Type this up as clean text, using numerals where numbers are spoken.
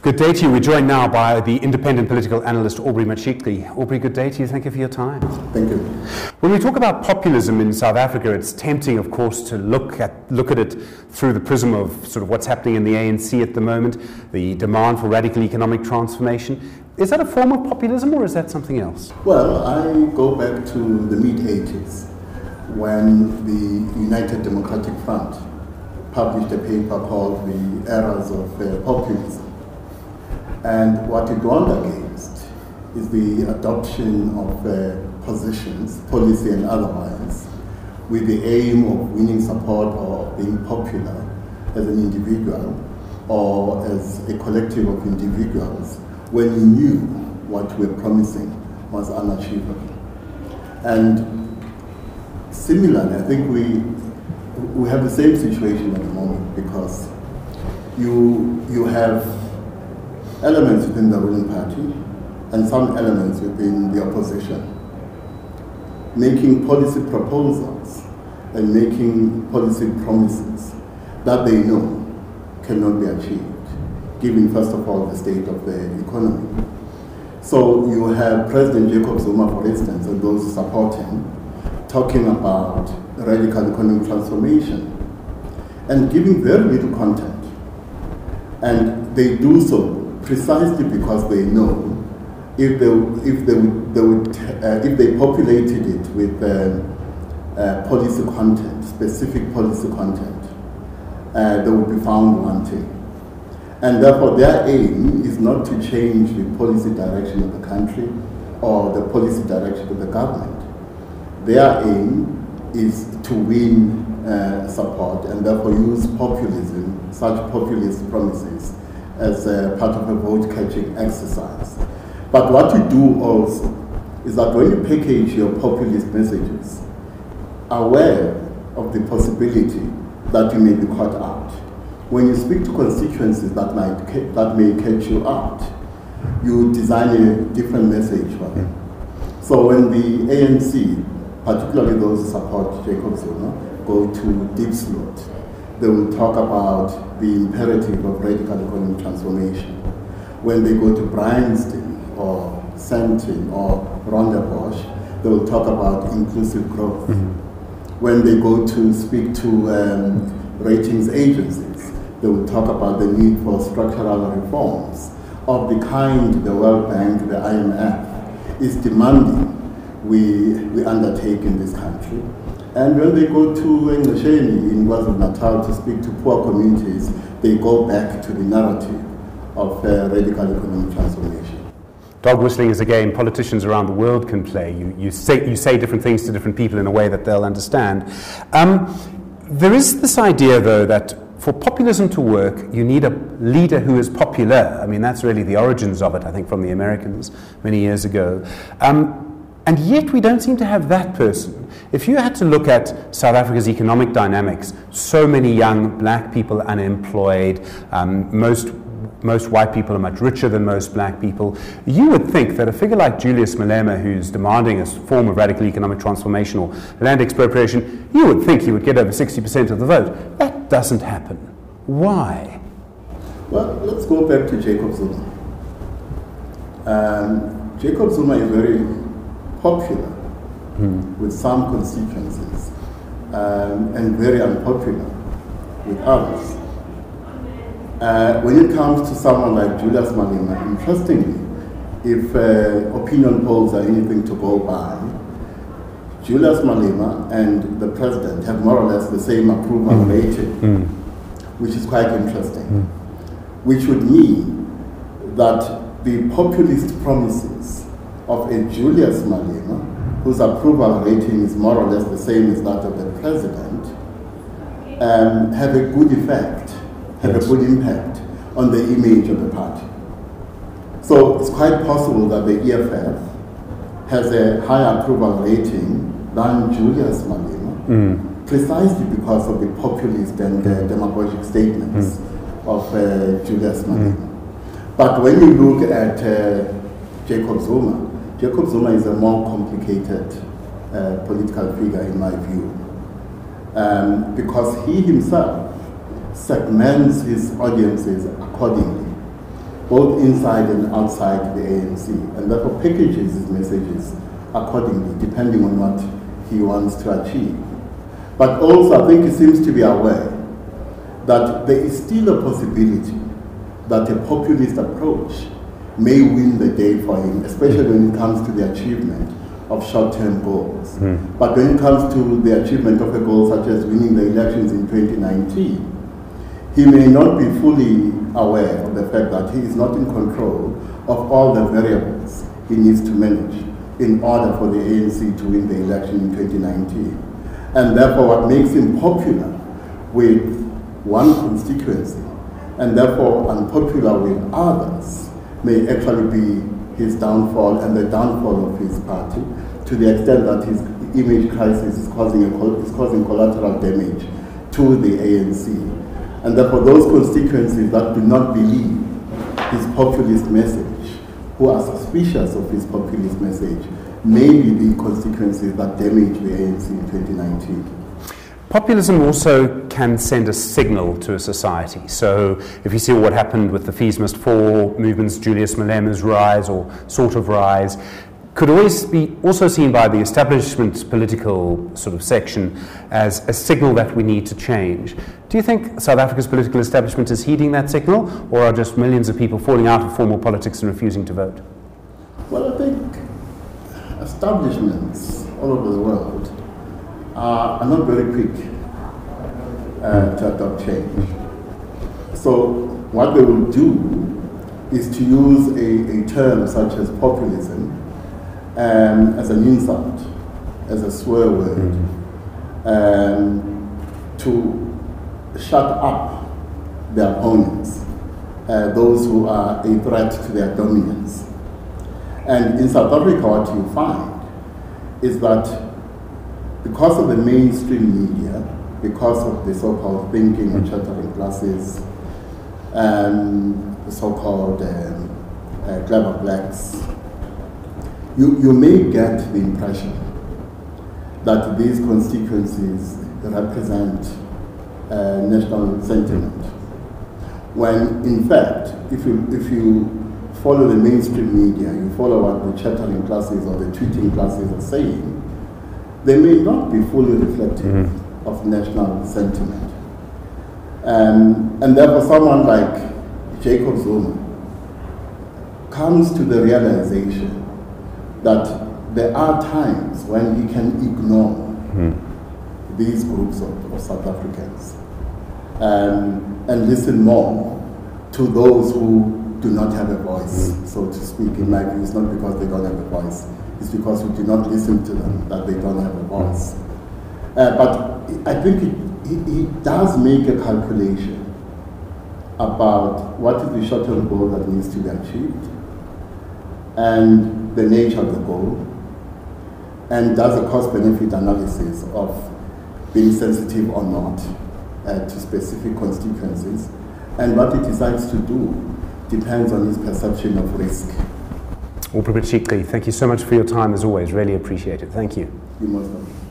Good day to you. We're joined now by the independent political analyst Aubrey Matshiqi. Aubrey, good day to you. Thank you for your time. Thank you. When we talk about populism in South Africa, it's tempting, of course, to look at it through the prism of sort of what's happening in the ANC at the moment, the demand for radical economic transformation. Is that a form of populism or is that something else? Well, I go back to the mid-80s when the United Democratic Front published a paper called The Errors of Populism. And what it warned against is the adoption of positions, policy and otherwise, with the aim of winning support or being popular as an individual or as a collective of individuals when you knew what we were promising was unachievable. And similarly, I think we have the same situation at the moment because you have elements within the ruling party and some elements within the opposition making policy proposals and making policy promises that they know cannot be achieved, given first of all the state of the economy. So you have President Jacob Zuma, for instance, and those who support him, talking about radical economic transformation and giving very little content. And they do so precisely because they know if they populated it with policy content, specific policy content, they would be found wanting. And therefore their aim is not to change the policy direction of the country or the policy direction of the government. Their aim is to win support and therefore use populism, such populist promises, as part of a vote-catching exercise. But what you do also is that when you package your populist messages, aware of the possibility that you may be caught out. When you speak to constituencies that may catch you out, you design a different message for them. So when the ANC, particularly those who support Jacob Zuma, go to deep slot, they will talk about the imperative of radical economic transformation. When they go to Bryanston or Sandton or Rondebosch, they will talk about inclusive growth. When they go to speak to ratings agencies, they will talk about the need for structural reforms of the kind the World Bank, the IMF, is demanding we undertake in this country. And when they go to Ngqesheni in KwaZulu-Natal to speak to poor communities, they go back to the narrative of radical economic transformation. Dog whistling is a game politicians around the world can play. You say different things to different people in a way that they'll understand. There is this idea, though, that for populism to work, you need a leader who is popular. I mean, that's really the origins of it, I think, from the Americans many years ago. And yet we don't seem to have that person. If you had to look at South Africa's economic dynamics, so many young black people unemployed, most white people are much richer than most black people, you would think that a figure like Julius Malema, who's demanding a form of radical economic transformation or land expropriation, you would think he would get over 60% of the vote. That doesn't happen. Why? Well, let's go back to Jacob Zuma. Jacob Zuma is very popular with some constituencies and very unpopular with others. When it comes to someone like Julius Malema, interestingly, if opinion polls are anything to go by, Julius Malema and the president have more or less the same approval rating, which is quite interesting, which would mean that the populist promises of a Julius Malema, whose approval rating is more or less the same as that of the president, have a good effect, have a good impact on the image of the party. So it's quite possible that the EFF has a higher approval rating than Julius Malema, precisely because of the populist and demagogic statements of Julius Malema. But when you look at Jacob Zuma is a more complicated political figure in my view, because he himself segments his audiences accordingly. both inside and outside the ANC, and therefore packages his messages accordingly, depending on what he wants to achieve. But also, I think he seems to be aware that there is still a possibility that a populist approach may win the day for him, especially when it comes to the achievement of short-term goals. But when it comes to the achievement of a goal such as winning the elections in 2019, he may not be fully aware of the fact that he is not in control of all the variables he needs to manage in order for the ANC to win the election in 2019. And therefore, what makes him popular with one constituency and therefore unpopular with others may actually be his downfall and the downfall of his party, to the extent that his image crisis is causing collateral damage to the ANC. And therefore those constituencies that do not believe his populist message, who are suspicious of his populist message, may be the constituencies that damage the ANC in 2019. Populism also can send a signal to a society. So if you see what happened with the Fees Must Fall movements, Julius Malema's rise or sort of rise, could always be also seen by the establishment political sort of section as a signal that we need to change. Do you think South Africa's political establishment is heeding that signal, or are just millions of people falling out of formal politics and refusing to vote? Well, I think establishments all over the world are not very quick to adopt change. So what they will do is to use a term such as populism as an insult, as a swear word, to shut up their opponents, those who are a threat to their dominance. And in South Africa, what you find is that because of the mainstream media, because of the so-called thinking and chattering classes, the so-called clever blacks, you may get the impression that these constituencies represent national sentiment, when in fact, if you follow the mainstream media, you follow what the chattering classes or the tweeting classes are saying, they may not be fully reflective of national sentiment. And therefore someone like Jacob Zuma comes to the realization that there are times when he can ignore these groups of South Africans and listen more to those who do not have a voice, so to speak. In my view, it's not because they don't have a voice, it's because we do not listen to them that they don't have a voice. But I think he does make a calculation about what is the short-term goal that needs to be achieved and the nature of the goal, and does a cost-benefit analysis of being sensitive or not to specific constituencies, and what he decides to do depends on his perception of risk. Aubrey, thank you so much for your time as always. Really appreciate it. Thank you. You're most welcome.